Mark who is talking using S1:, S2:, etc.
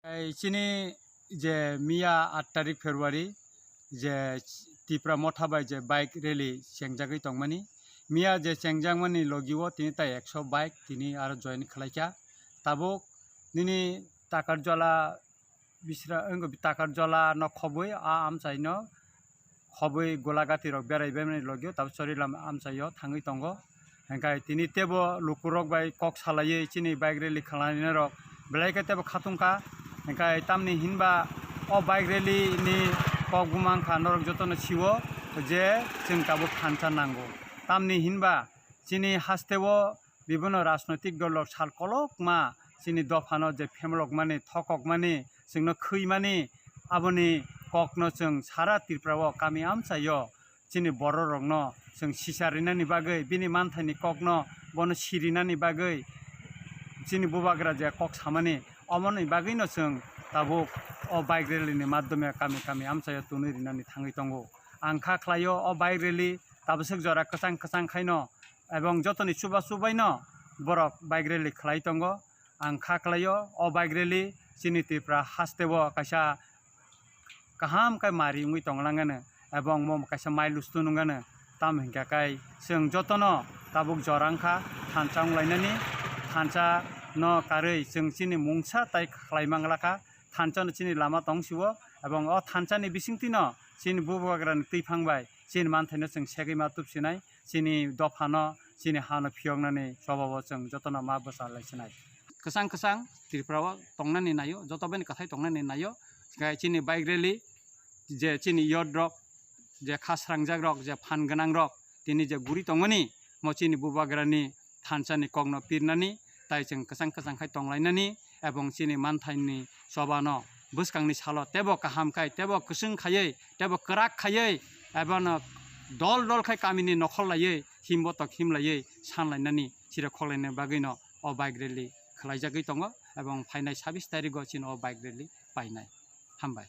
S1: Sini je Mia 8 tarik Februari je Tipra Motabai je bike rally sengjagoi tongmani Mia je sengjangmani logiwo tini tai 100 bike tini aro join khlaika tabuk nini takarjola bisra takarjola no khoboi amchai no khoboi golagati rok berai bemani logio tab sorilam amchaio thangoi tongo hengkai tini tebo lukurok bai kok salai chini bike rally khlani rok belai tebo khatungka hengkai tamni hinba o bike rally ni kok bumang khanorok jotono siwo je जों tabuk thansa nango tamni hinba chini hasteo bibino rajnotik dolok salkolok ma chini dofano je femlok mani thokok mani जोंनो khैmani aboni kokno जों sara Tripurao kami amchaio chini bororokno जों sisarinani bagoi bini manthani kokno bono sirinani bagoi chini bubagra je kok samani omoni bagino जों tabuk o bike rally ni maddome kami amchaio tunui rinani thangoi tongo angkha khlaio o bike rally tabsuk jora kwchang khaino ebong jotoni subaino borok bike rally khlai tongo angkha khlaio o bike rally chini Tripura hasteo kaisa kaham kai mari ungui tonglangano ebong mom kaisa mailus tunungano tam hingka kai जों jotono tabuk jorangkha thansa unglainani thansa no karoi जों chini mungsa tai khlaimanglaka thansa no chini lama tongsiwo ebong o thansa ni bisingtino chini bubagrani tuifangbai chini manthai जों segima tupsinai chini dofano chini hano phiyognani sobabo जों jotono ma bwsalaisinai kwchang Tripurao tongnani nayo jotobani kathai tongnani nayo chini bike rally je chini yod rok je khasrangjak rok je phan ganang rok tini je guri tongmani mo chini bubagrani thansani kokno pirnani tai जों kwchang khai tonglainani ebong chini manthai sobano bwskangni salo tebo kaham kai tebo kusung khaiei tebo krak khaiei ebano dol khai kamini nokhol laiei himbotok himlaiei sanlainani chira kholaina bagino o bike rally khlaijagoi tongo ebong phainai 26 tariko chini o bike rally painai hambai।